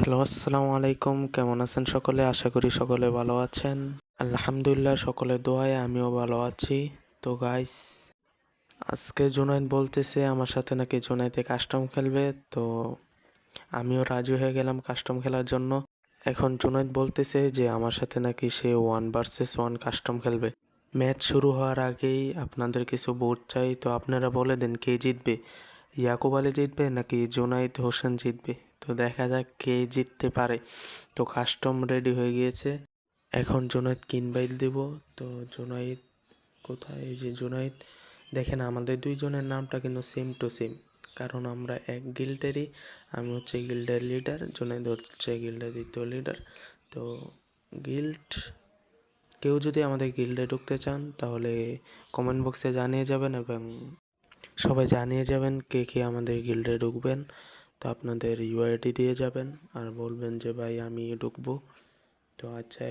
Hello, আসসালামু আলাইকুম। কেমন আছেন সকলে? আশা করি সকলে ভালো আছেন। আলহামদুলিল্লাহ, সকলের দোয়ায় আমিও ভালো আছি। তো গাইস, আজকে জুনায়েদ বলতেছে আমার সাথে নাকি জুনায়েদে কাস্টম খেলবে। তো আমিও রাজি হয়ে গেলাম কাস্টম খেলার জন্য। এখন জুনায়েদ বলতেছে যে আমার সাথে নাকি সে 1 vs 1 কাস্টম খেলবে। ম্যাচ শুরু হওয়ার আগেই আপনাদের কিছু ভোট চাই, তো আপনারা বলে দেন কে জিতবে। ইয়াকুব আলী জিতবে নাকি জুনায়েদ হোসেন জিতবে। তো দেখা যাক কে জিততে পারে। তো কাস্টম রেডি হয়ে গিয়েছে, এখন জুনায়েদকে ইনভাইট দিব। তো জুনায়েদ কোথায়? এই যে জুনায়েদ। দেখেন আমাদের দুইজনের নামটা কিন্তু সেম টু সেম, কারণ আমরা এক গিল্ডেরই। আমি হচ্ছে গিল্ডের লিডার, জুনায়েদ হচ্ছে গিল্ডের দ্বিতীয় লিডার। তো গিল্ড, কেউ যদি আমাদের গিল্ডে ঢুকতে চান তাহলে কমেন্ট বক্সে জানিয়ে যাবেন, এবং সবাই জানিয়ে যাবেন কে কে আমাদের গিল্ডে ঢুকবেন। তো আপনাদের ইউআইডি দিয়ে যাবেন আর বলবেন যে ভাই আমি ঢুকবো। তো আচ্ছা,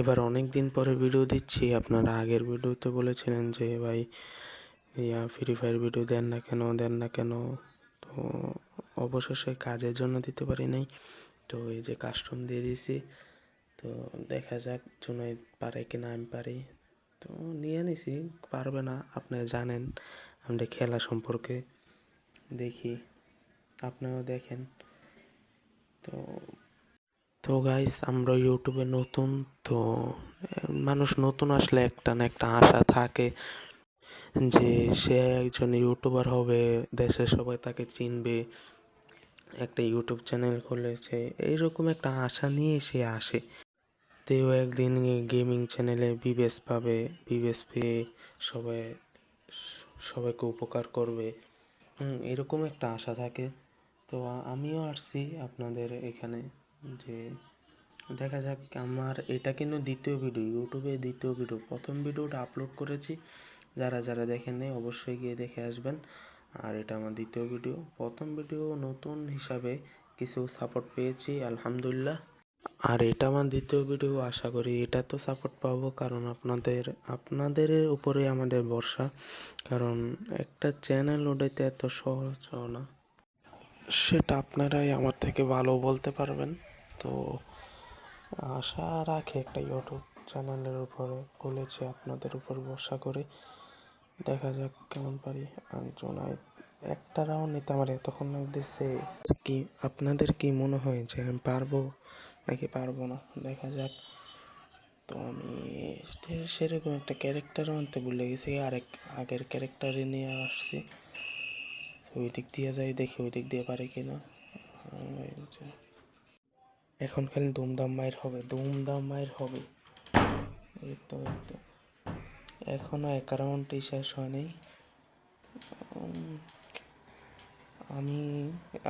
এবার অনেক দিন পরে ভিডিও দিচ্ছি। আপনারা আগের ভিডিওতে বলেছিলেন যে ভাই ফ্রি ফায়ার ভিডিও দেন না কেন, দেন না কেন। তো অবশেষে কাজের জন্য দিতে পারি নাই। তো এই যে কাস্টম দিয়ে দিয়েছি। তো দেখা যাক জুনাইদ পারে কিনা, আমি পারি। তো নিয়ে নিছি, পারবে না। আপনারা জানেন আমাদের খেলা সম্পর্কে, দেখি আপনারাও দেখেন। তো তো গাইস, আমরা ইউটিউবে নতুন। তো মানুষ নতুন আসলে একটা না একটা আশা থাকে যে সে একজন ইউটিউবার হবে, দেশের সবাই তাকে চিনবে, একটা ইউটিউব চ্যানেল খুলেছে, এইরকম একটা আশা নিয়ে সে আসে। তেও একদিন গেমিং চ্যানেলে বিবেস পাবে, বিবেস পেয়ে সবাই সবাইকে উপকার করবে, এরকম একটা আশা থাকে। তো আমিও আসছি আপনাদের এখানে, যে দেখা যাক। আমার এটা কিন্তু দ্বিতীয় ভিডিও, ইউটিউবে দ্বিতীয় ভিডিও। প্রথম ভিডিওটা আপলোড করেছি, যারা যারা দেখেন নাই অবশ্যই গিয়ে দেখে আসবেন। আর এটা আমার দ্বিতীয় ভিডিও। প্রথম ভিডিও নতুন হিসাবে কিছু সাপোর্ট পেয়েছি, আলহামদুলিল্লাহ। আর এটা আমার দ্বিতীয় ভিডিও, আশা করি এটা তো সাপোর্ট পাবো, কারণ আপনাদের উপরে আমাদের ভরসা। কারণ একটা চ্যানেল ওটাতে এত সহজ না, সেটা আপনারাই আমার থেকে ভালো বলতে পারবেন। তো আশা রাখি একটা ইউটিউব চ্যানেলের উপরে, খুলেছি আপনাদের উপর ভরসা করে। দেখা যাক কেমন পারি। আর জোনাই একটা রাউন্ড নিতে আমার এতক্ষণ লাগতেছে। কি আপনাদের কি মনে হয় যে আমি পারবো নাকি পারবো না? দেখা যাক। তো আমি সেরকম একটা ক্যারেক্টারও আনতে ভুলে গেছি, আরেক আগের ক্যারেক্টারে নিয়ে আসছি। তো ওই দিক দিয়ে যাই, দেখি ওই দিক দিয়ে পারি কিনা। এখন খালি ধুমধাম মায়ের হবে, ধুমধাম মায়ের হবে। এই তো এখনো এক রাউন্ডটি শেষ হয়নি। আমি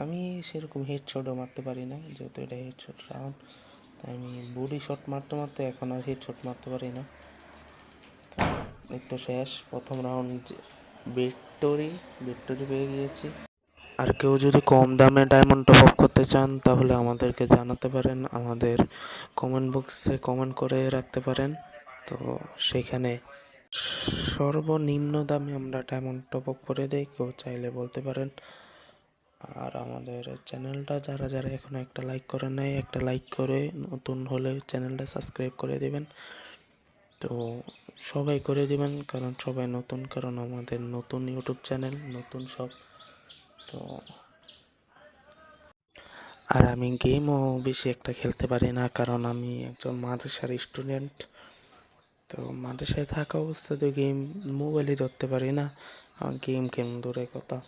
আমি সেরকম হেডশটও মারতে পারি না, যেহেতু এটা হেডশট রাউন্ড। তাই আমি বডি শট মারতে মারতে এখন আর হেডশট মারতে পারি না। এই তো শেষ প্রথম রাউন্ড, ভিক্টোরি পেয়ে গিয়েছি। আর কেউ যদি কম দামে ডায়মন্ড টপ আপ করতে চান তাহলে আমাদেরকে জানাতে পারেন, আমাদের কমেন্ট বক্সে কমেন্ট করে রাখতে পারেন। তো সেখানে সর্বনিম্ন দামে আমরা ডায়মন্ড টপ আপ করে দেই, কেউ চাইলে বলতে পারেন। আর আমাদের চ্যানেলটা যারা যারা এখনো একটা লাইক করে নাই, একটা লাইক করে নতুন হলে চ্যানেলটা সাবস্ক্রাইব করে দেবেন। তো সবাই করে দেবেন, কারণ সবাই নতুন, কারণ আমাদের নতুন ইউটিউব চ্যানেল, নতুন সব। তো আর আমি গেমও বেশি একটা খেলতে পারি না, কারণ আমি একজন মাদ্রাসার স্টুডেন্ট। তো মাদ্রাসায় থাকা অবস্থাতে গেম মোবাইলে ধরতে পারি না, আমার গেম দূরে কথা।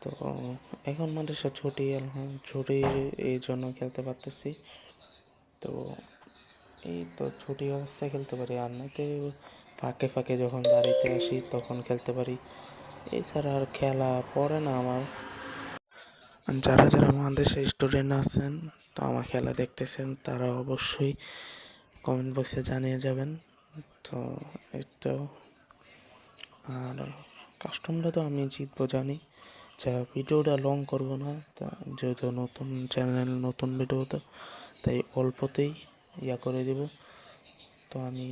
তো এখন মাদ্রাসা ছুটির এই জন্য খেলতে পারতেছি। তো এই তো ছুটি অবস্থায় খেলতে পারি, আর নয়তো ফাঁকে ফাঁকে যখন বাড়িতে আসি তখন খেলতে পারি। এছাড়া আর খেলা পড়ে না আমার। যারা যারা আমাদের সেই স্টুডেন্ট আছেন, তো আমার খেলা দেখতেছেন, তারা অবশ্যই কমেন্ট বক্সে জানিয়ে যাবেন। তো এই তো, আর কাস্টমটা তো আমি জিতবো জানি। আচ্ছা, ভিডিওটা লং করব না, তা যেহেতু নতুন চ্যানেল, নতুন ভিডিও, তো তাই অল্পতেই করে দেব। তো আমি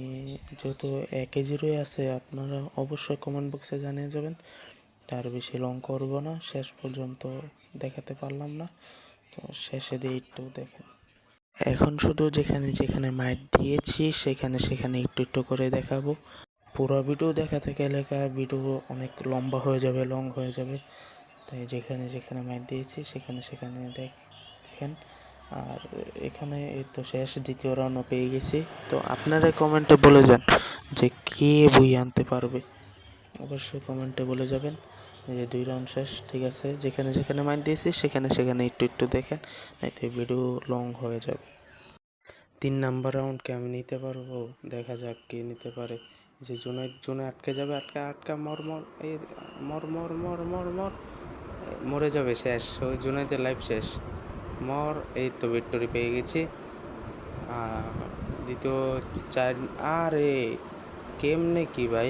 যেহেতু 1 কেজিরই আছে, আপনারা অবশ্যই কমেন্ট বক্সে জানিয়ে যাবেন। তার বেশি লং করব না, শেষ পর্যন্ত দেখাতে পারলাম না। তো শেষে দিয়ে একটু দেখেন। এখন শুধু যেখানে যেখানে মাইক দিয়েছি সেখানে সেখানে একটু একটু করে দেখাবো। পুরো ভিডিও দেখাতে গেলে ভিডিও অনেক লম্বা হয়ে যাবে, লং হয়ে যাবে। তাই যেখানে যেখানে মাইক দিয়েছি সেখানে সেখানে দেখেন। আর এখানে এই তো শেষ, দ্বিতীয় রাউন্ডও পেয়ে গেছি। তো আপনারা কমেন্টে বলে যান যে কে বই আনতে পারবে, অবশ্যই কমেন্টে বলে যাবেন। এই যে 2 রাউন্ড শেষ, ঠিক আছে। যেখানে যেখানে মাইক দিয়েছি সেখানে সেখানে একটু একটু দেখেন, নাইতে ভিডিও লং হয়ে যাবে। 3 নাম্বার রাউন্ডকে আমি নিতে পারবো, দেখা যাক কে নিতে পারে। যে জোনে আটকে যাবে, আটকা মর মর, এই মর মর মর মর মর, মরে যাবে, শেষ। ওই জোনাইতে লাইফ শেষ, মর। এই তো ভিক্টোরি পেয়ে গেছি। দ্বিতীয় 4, আরে কেমনে কি ভাই,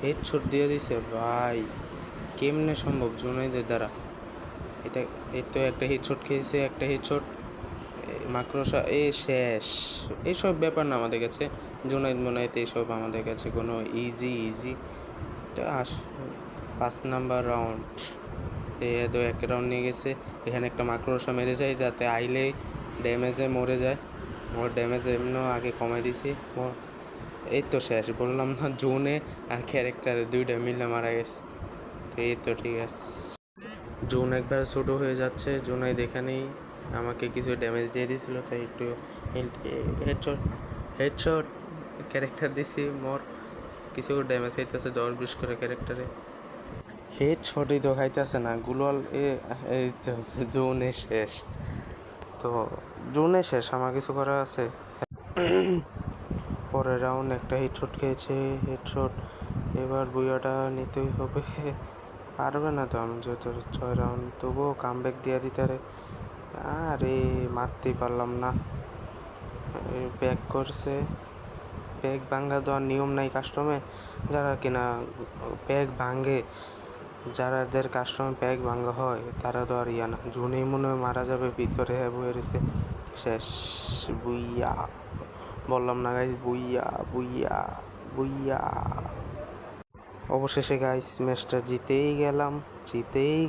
হেডশট দিয়ে দিছে ভাই, কেমনে সম্ভব জুনাইদের দ্বারা এটা? এই তো একটা হেডশট খেয়েছে, একটা হেডশট, মাকড়সা, শেষ। এইসব ব্যাপার না আমাদের কাছে, জুনাইদ মুনাইদ এইসব আমাদের কাছে কোনো ইজি। তো 5 নাম্বার রাউন্ড, তো 1 রাউন্ড নিয়ে গেছে। এখানে একটা মাকড়সা মেরে যায় যাতে আইলে ড্যামেজে মরে যায়। ওর ড্যামেজ এমনিও আগে কমাই দিছি। এই তো শেষ, বললাম না, জোনে আর ক্যারেক্টারে 2টা মিলে মারা গেছে। তো এই তো ঠিক আছে, জোন একবার ছোটো হয়ে যাচ্ছে। জোনাই দেখে নেই আমাকে কিছু ড্যামেজ দিয়ে দিয়েছিল, তাই একটু হেডশট ক্যারেক্টার দিছি, মর। কিছু ড্যামেজ খাইতেছে 10-20 করে ক্যারেক্টারে, হেডশটই তো খাইতেছে না গুলাল। এই তো জোনে শেষ, তো জোনে শেষ, আমার কিছু করা আছে। পরের রাউন্ড একটা হেডশট খেয়েছে, হেডশট। এবার বুয়াটা নিতেই হবে, পারবে না তো আমি যেহেতু 6 রাউন্ড, তবুও কামব্যাক দিয়ে দিতে রে। আরে মারতেই পারলাম না, ব্যাক করছে। প্যাক ভাঙ্গা দেওয়ার নিয়ম নাই কাস্টমে, যারা কিনা প্যাক ভাঙে, যারাদের কাস্টমে প্যাক ভাঙ্গা হয় তারা তো আর ইয়া না। জুনেই মনে হয় মারা যাবে, ভিতরে বয়ে রয়েছে, শেষ। বুইয়া, বললাম না গাইস, বুইয়া বুইয়া বুইয়া। অবশেষে গাইস ম্যাচটা জিতেই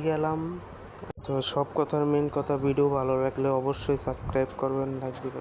গেলাম। তো সব কথার মেন কথা, ভিডিও ভালো লাগলে অবশ্যই সাবস্ক্রাইব করবেন, লাইক দিবেন।